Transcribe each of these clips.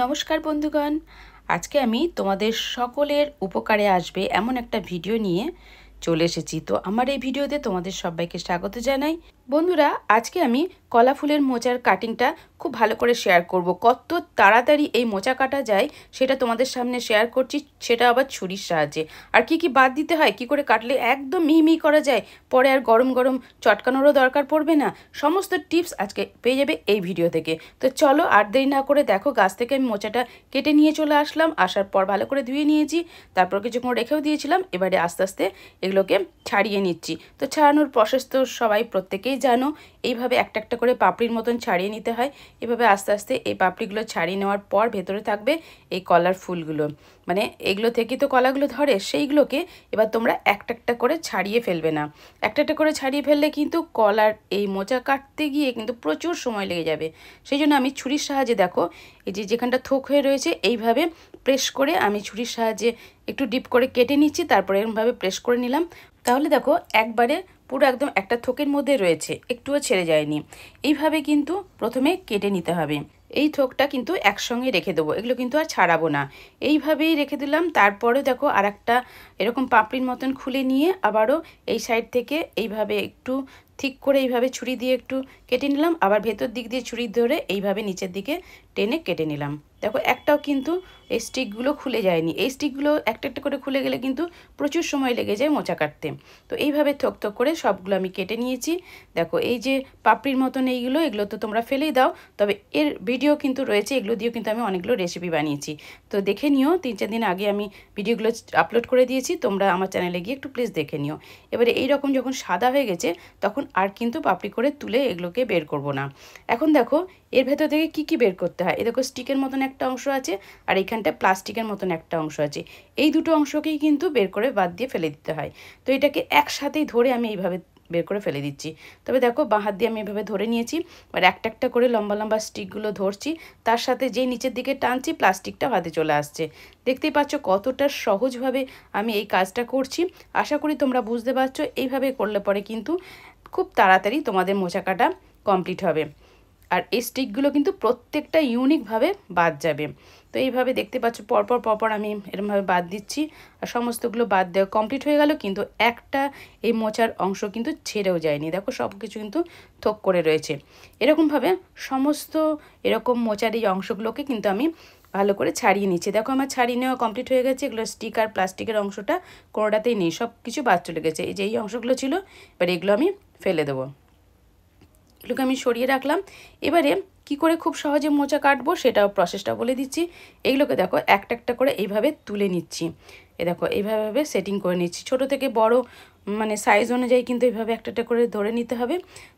নমস্কার বন্ধুগণ, আজকে আমি তোমাদের সকলের উপকারে আসবে এমন একটা ভিডিও নিয়ে চলে এসেছি। তো আমার এই ভিডিওতে তোমাদের সবাইকে স্বাগত জানাই। বন্ধুরা, আজকে আমি কলা ফুলের মোচার কাটিংটা খুব ভালো করে শেয়ার করব। কত তাড়াতাড়ি এই মোচা কাটা যায় সেটা তোমাদের সামনে শেয়ার করছি, সেটা আবার ছুরির সাহায্যে। আর কি কি বাদ দিতে হয়, কি করে কাটলে একদম মিহি করা যায়, পরে আর গরম গরম চটকানোরও দরকার পড়বে না, সমস্ত টিপস আজকে পেয়ে যাবে এই ভিডিও থেকে। তো চলো আর দেরি না করে দেখো, গাছ থেকে আমি মোচাটা কেটে নিয়ে চলে আসলাম। আসার পর ভালো করে ধুয়ে নিয়েছি, তারপর কিছুক্ষণ রেখেও দিয়েছিলাম। এবারে আস্তে আস্তে এগুলোকে ছাড়িয়ে নিচ্ছি। তো ছাড়ানোর প্রসেস তো সবাই প্রত্যেকেই জানো। এইভাবে একটা একটা করে পাপড়ির মতন ছাড়িয়ে নিতে হয়। এভাবে আস্তে আস্তে এই পাপড়িগুলো ছাড়িয়ে নেওয়ার পর ভেতরে থাকবে এই কলার ফুলগুলো, মানে এগুলো থেকে তো কলাগুলো ধরে, সেইগুলোকে এবার তোমরা একটা একটা করে ছাড়িয়ে ফেলবে না। একটা একটা করে ছাড়িয়ে ফেললে কিন্তু কলার এই মোচা কাটতে গিয়ে কিন্তু প্রচুর সময় লেগে যাবে। সেই জন্য আমি ছুরির সাহায্যে, দেখো এই যে যেখানটা থোক হয়ে রয়েছে, এইভাবে প্রেস করে আমি ছুরির সাহায্যে একটু ডিপ করে কেটে নিচ্ছি। তারপরে এরকমভাবে প্রেস করে নিলাম। তাহলে দেখো একবারে পুরো একদম একটা থোকের মধ্যে রয়েছে, একটুও ছেড়ে যায়নি। এইভাবে কিন্তু প্রথমে কেটে নিতে হবে। এই থোকটা কিন্তু একসঙ্গে রেখে দেবো, এগুলো কিন্তু আর ছাড়াবো না। এইভাবেই রেখে দিলাম। তারপরে দেখো আর একটা এরকম পাপড়ির মতন খুলে নিয়ে আবারও এই সাইড থেকে এইভাবে একটু ঠিক করে এইভাবে ছুরি দিয়ে একটু কেটে নিলাম। আবার ভেতর দিক দিয়ে ছুরি ধরে এইভাবে নিচের দিকে টেনে কেটে নিলাম। দেখো একটাও কিন্তু এই স্টিকগুলো খুলে যায়নি। এই স্টিকগুলো একটা একটা করে খুলে গেলে কিন্তু প্রচুর সময় লেগে যায় মোচা কাটতে। তো এইভাবে থক থক করে সবগুলো আমি কেটে নিয়েছি। দেখো এই যে পাপড়ির মতন এগুলো তো তোমরা ফেলেই দাও, তবে এর ভিডিও কিন্তু রয়েছে, এগুলো দিয়েও কিন্তু আমি অনেকগুলো রেসিপি বানিয়েছি। তো দেখে নিও, 3-4 দিন আগে আমি ভিডিওগুলো আপলোড করে দিয়েছি, তোমরা আমার চ্যানেলে গিয়ে একটু প্লিজ দেখে নিও। এবারে এইরকম যখন সাদা হয়ে গেছে তখন আর কিন্তু পাপড়ি করে তুলে এগুলোকে বের করব না। এখন দেখো এর ভেতর থেকে কি কি বের করতে হয়। এই দেখো স্টিকের মতন একটা অংশ আছে, আর এইখানটা প্লাস্টিকের মতন একটা অংশ আছে। এই দুটো অংশকেই কিন্তু বের করে বাদ দিয়ে ফেলে দিতে হয়। তো এটাকে একসাথেই ধরে আমি এইভাবে বের করে ফেলে দিচ্ছি। তবে দেখো বাঁ হাত দিয়ে আমি এভাবে ধরে নিয়েছি, আর একটা একটা করে লম্বা লম্বা স্টিকগুলো ধরছি, তার সাথে যেই নিচের দিকে টানছি প্লাস্টিকটা হাতে চলে আসছে। দেখতেই পাচ্ছ কতটা সহজভাবে আমি এই কাজটা করছি। আশা করি তোমরা বুঝতে পারছো। এইভাবে করলে পরে কিন্তু খুব তাড়াতাড়ি তোমাদের মোচা কাটা কমপ্লিট হবে। আর এই স্টিকগুলো কিন্তু প্রত্যেকটা ইউনিকভাবে বাদ যাবে। তো এইভাবে দেখতে পাচ্ছ পরপর আমি এরকমভাবে বাদ দিচ্ছি। আর সমস্তগুলো বাদ দেওয়া কমপ্লিট হয়ে গেল, কিন্তু একটা এই মোচার অংশ কিন্তু ছেড়েও যায়নি। দেখো সব কিছু কিন্তু থোক করে রয়েছে। এরকমভাবে সমস্ত এরকম মোচার এই অংশগুলোকে কিন্তু আমি ভালো করে ছাড়িয়ে নিচ্ছি। দেখো আমার ছাড়িয়ে নেওয়া কমপ্লিট হয়ে গেছে। এগুলো স্টিক আর প্লাস্টিকের অংশটা কোনোটাতেই নেই, সব কিছু বাদ চলে গেছে। এই যে এই অংশগুলো ছিল, এবার এগুলো আমি ফেলে দেবো। এগুলোকে আমি সরিয়ে রাখলাম। এবারে কি করে খুব সহজে মোচা কাটবো সেটাও প্রসেসটা বলে দিচ্ছি। এইগুলোকে দেখো একটা একটা করে এইভাবে তুলে নিচ্ছি। দেখো এইভাবে সেটিং করে নিচ্ছি। ছোট থেকে বড় মানে সাইজ অনুযায়ী কিন্তু এইভাবে একটা একটা করে ধরে নিতে হবে।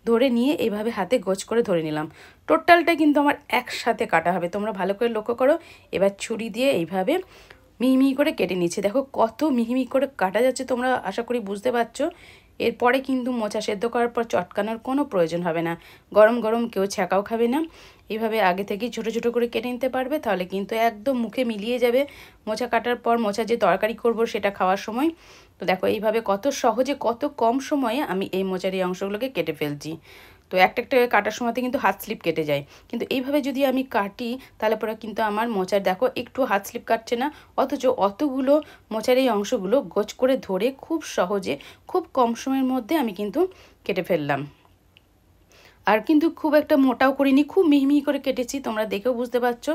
ধরে নিয়ে এইভাবে হাতে গোছ করে ধরে নিলাম। টোটালটা কিন্তু আমার একসাথে কাটা হবে, তোমরা ভালো করে লক্ষ্য করো। এবার ছুরি দিয়ে এইভাবে মিহি করে কেটে নিচ্ছি। দেখো কত মিহি করে কাটা যাচ্ছে, তোমরা আশা করি বুঝতে পারছো। এরপরে কিন্তু মোচা সেদ্ধ করার পর চটকানোর কোনো প্রয়োজন হবে না। গরম গরম কেউ ছ্যাঁকাও খাবে না। এইভাবে আগে থেকেই ছোট ছোট করে কেটে নিতে পারবে, তাহলে কিন্তু একদম মুখে মিলিয়ে যাবে মোচা কাটার পর। মোচা যে তরকারি করব সেটা খাওয়ার সময়। তো দেখো এইভাবে কত সহজে কত কম সময়ে আমি এই মোচার এই অংশগুলোকে কেটে ফেলছি। তো একটা একটা কাটার সময়তে কিন্তু হাত স্লিপ কেটে যায়, কিন্তু এইভাবে যদি আমি কাটি তাহলে পরে কিন্তু আমার মোচার দেখো একটু হাত স্লিপ কাটছে না, অথচ অতগুলো মোচার এই অংশগুলো গোছ করে ধরে খুব সহজে খুব কম সময়ের মধ্যে আমি কিন্তু কেটে ফেললাম। আর কিন্তু খুব একটা মোটাও করিনি, খুব মিহি করে কেটেছি, তোমরা দেখেও বুঝতে পারছো।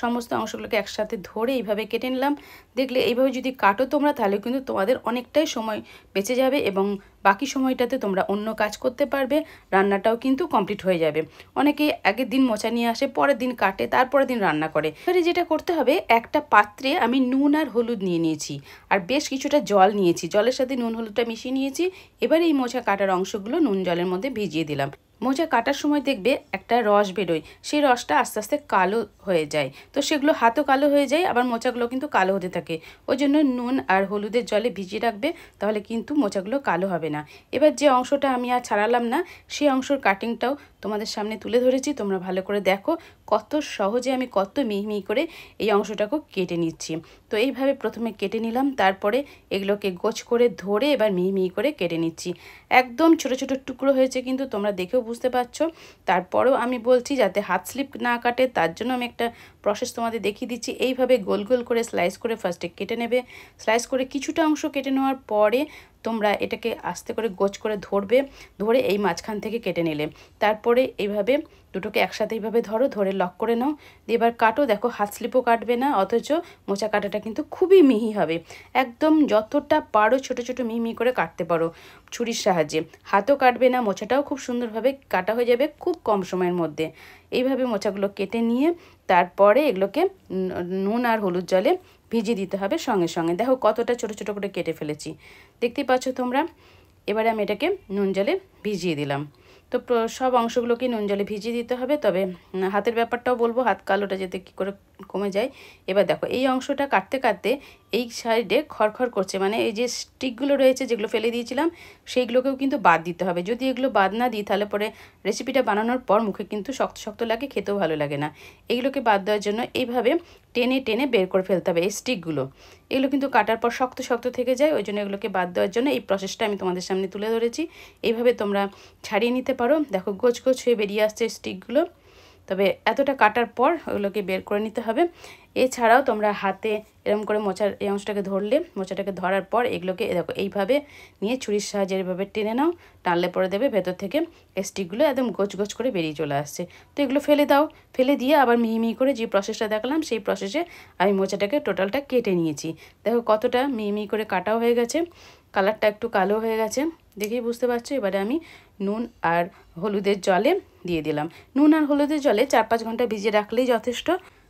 সমস্ত অংশগুলোকে একসাথে ধরে এইভাবে কেটে নিলাম। দেখলে এইভাবে যদি কাটো তোমরা, তাহলে কিন্তু তোমাদের অনেকটাই সময় বেঁচে যাবে এবং বাকি সময়টাতে তোমরা অন্য কাজ করতে পারবে। রান্নাটাও কিন্তু কমপ্লিট হয়ে যাবে। অনেকেই আগের দিন মোচা নিয়ে আসে, পরের দিন কাটে, তারপরের দিন রান্না করে। এবারে যেটা করতে হবে, একটা পাত্রে আমি নুন আর হলুদ নিয়ে নিয়েছি, আর বেশ কিছুটা জল নিয়েছি। জলের সাথে নুন হলুদটা মিশিয়ে নিয়েছি। এবার এই মোচা কাটার অংশগুলো নুন জলের মধ্যে ভিজিয়ে দিলাম। মোচা কাটার সময় দেখবে একটা রস বেরোয়, সেই রসটা আস্তে আস্তে কালো হয়ে যায়। তো সেগুলো হাতও কালো হয়ে যায়, আবার মোচাগুলো কিন্তু কালো হতে থাকে। ওই জন্য নুন আর হলুদের জলে ভিজিয়ে রাখবে, তাহলে কিন্তু মোচাগুলো কালো হবে না। এবার যে অংশটা আমি আর ছাড়ালাম না, সেই অংশের কাটিংটাও তোমাদের সামনে তুলে ধরেছি। তোমরা ভালো করে দেখো কত সহজে আমি কত মিহি করে এই অংশটাকে কেটে নিচ্ছি। তো এইভাবে প্রথমে কেটে নিলাম, তারপরে এগুলোকে গোছ করে ধরে এবার মিহি করে কেটে নিচ্ছি। একদম ছোট ছোট টুকরো হয়েছে, কিন্তু তোমরা দেখেও বুঝতে পারছো। তারপরেও আমি বলছি যাতে হাত স্লিপ না কাটে, তার জন্য আমি একটা প্রসেস তোমাদের দেখিয়ে দিচ্ছি। এইভাবে গোল গোল করে স্লাইস করে ফার্স্টে কেটে নেবে। স্লাইস করে কিছুটা অংশ কেটে নেওয়ার পরে তোমরা এটাকে আস্তে করে গোছ করে ধরবে, ধরে এই মাঝখান থেকে কেটে নিলে। তারপরে এইভাবে দুটোকে একসাথে এইভাবে ধরো, ধরে লক করে নাও। দিয়ে এবার কাটো, দেখো হাত স্লিপও কাটবে না, অথচ মোচা কাটাটা কিন্তু খুবই মিহি হবে। একদম যতটা পারো ছোট ছোট মিহি করে কাটতে পারো ছুরির সাহায্যে, হাতও কাটবে না, মোচাটাও খুব সুন্দরভাবে কাটা হয়ে যাবে খুব কম সময়ের মধ্যে। এইভাবে মোচাগুলো কেটে নিয়ে তারপরে এগুলোকে নুন আর হলুদ জলে ভিজিয়ে দিতে হবে সঙ্গে সঙ্গে। দেখো কতটা ছোট ছোট করে কেটে ফেলেছি, দেখতেই পাচ্ছ তোমরা। এবারে আমি এটাকে নুন জলে ভিজিয়ে দিলাম। তো সব অংশগুলোকে নুন জলে ভিজিয়ে দিতে হবে। তবে হাতের ব্যাপারটাও বলবো, হাত কালোটা যাতে কী করে কমে যায়। এবার দেখো এই অংশটা কাটতে কাটতে এই সাইডে খড়খড় করছে, মানে এই যে স্টিকগুলো রয়েছে যেগুলো ফেলে দিয়েছিলাম সেইগুলোকেও কিন্তু বাদ দিতে হবে। যদি এগুলো বাদ না দিই তাহলে পরে রেসিপিটা বানানোর পর মুখে কিন্তু শক্ত শক্ত লাগে, খেতেও ভালো লাগে না। এইগুলোকে বাদ দেওয়ার জন্য এইভাবে টেনে টেনে বের করে ফেলতে হবে এই স্টিকগুলো। এগুলো কিন্তু কাটার পর শক্ত শক্ত থেকে যায়, ওই জন্য এগুলোকে বাদ দেওয়ার জন্য এই প্রসেসটা আমি তোমাদের সামনে তুলে ধরেছি। এইভাবে তোমরা ছাড়িয়ে নিতে পারো। দেখো গোছ গোছ হয়ে বেরিয়ে আসছে স্টিকগুলো। তবে এতটা কাটার পর ওগুলোকে বের করে নিতে হবে। এছাড়াও তোমরা হাতে এরকম করে মোচার এই অংশটাকে ধরলে, মোচাটাকে ধরার পর এগুলোকে দেখো এইভাবে নিয়ে ছুরির সাহায্যে এভাবে টেনে নাও, টানলে পরে দেবে ভেতর থেকে স্টিকগুলো একদম গোছ গোছ করে বেরিয়ে চলে আসছে। তো এগুলো ফেলে দাও, ফেলে দিয়ে আবার মিহি মিহি করে যে প্রসেসটা দেখালাম সেই প্রসেসে আমি মোচাটাকে টোটালটা কেটে নিয়েছি। দেখো কতটা মিহি মিহি করে কাটাও হয়ে গেছে, কালারটা একটু কালো হয়ে গেছে, দেখেই বুঝতে পারছো। এবারে আমি নুন আর হলুদের জলে দিয়ে দিলাম। নুন আর হলুদের জলে 4-5 ঘন্টা ভিজিয়ে রাখলেই যথেষ্ট।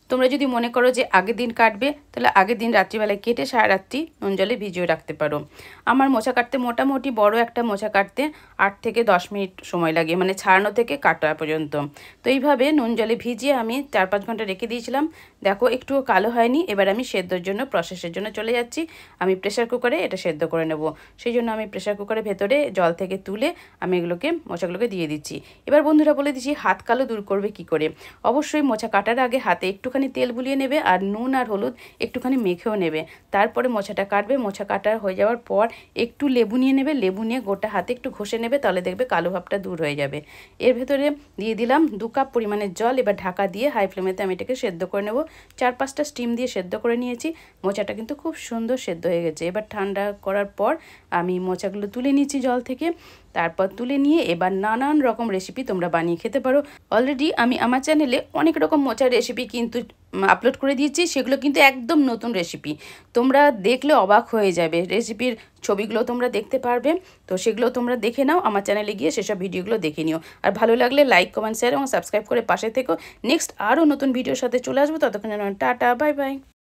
তোমরা যদি মনে করো যে আগের দিন কাটবে, তাহলে আগের দিন রাত্রিবেলায় কেটে সারা রাত্রি নুন জলে ভিজিয়ে রাখতে পারো। আমার মোচা কাটতে মোটামুটি বড় একটা মোচা কাটতে 8 থেকে 10 মিনিট সময় লাগে, মানে ছাড়ানো থেকে কাটা পর্যন্ত। তো এইভাবে নুন জলে ভিজিয়ে আমি 4-5 ঘন্টা রেখে দিয়েছিলাম। দেখো একটুও কালো হয়নি। এবার আমি সেদ্ধর জন্য প্রসেসের জন্য চলে যাচ্ছি। আমি প্রেশার কুকারে এটা সেদ্ধ করে নেব। সেই জন্য আমি প্রেশার কুকারের ভেতরে জল থেকে তুলে আমি এগুলোকে মোচাগুলোকে দিয়ে দিচ্ছি। এবার বন্ধুরা বলে দিচ্ছি হাত কালো দূর করবে কি করে। অবশ্যই মোচা কাটার আগে হাতে একটুখানি তেল বুলিয়ে নেবে আর নুন আর হলুদ একটুখানি মেখেও নেবে। তারপরে মোচাটা কাটবে। মোচা কাটা হয়ে যাওয়ার পর একটু লেবু নিয়ে নেবে, লেবু নিয়ে গোটা হাতে একটু ঘষে নেবে, তাহলে দেখবে কালো ভাবটা দূর হয়ে যাবে। এর ভেতরে দিয়ে দিলাম 2 কাপ পরিমাণের জল। এবার ঢাকা দিয়ে হাই ফ্লেমেতে আমি এটাকে সেদ্ধ করে নেব। 4-5টা স্টিম দিয়ে সেদ্ধ করে নিয়েছি। মোচাটা কিন্তু খুব সুন্দর সেদ্ধ হয়ে গেছে। এবার ঠান্ডা করার পর আমি মোচাগুলো তুলে নিয়েছি জল থেকে। তারপর তুলে নিয়ে এবার নানান রকম রেসিপি তোমরা বানিয়ে খেতে পারো। অলরেডি আমি আমার চ্যানেলে অনেক রকম মোচার রেসিপি কিন্তু আপলোড করে দিয়েছি, সেগুলো কিন্তু একদম নতুন রেসিপি। তোমরা দেখলে অবাক হয়ে যাবে, রেসিপির ছবিগুলো তোমরা দেখতে পারবে। তো সেগুলো তোমরা দেখে নাও, আমার চ্যানেলে গিয়ে সেসব ভিডিওগুলো দেখে নিও। আর ভালো লাগলে লাইক, কমেন্ট, শেয়ার এবং সাবস্ক্রাইব করে পাশে থেকো। নেক্সট আরও নতুন ভিডিওর সাথে চলে আসবো। ততক্ষণ টাটা, বাই বাই।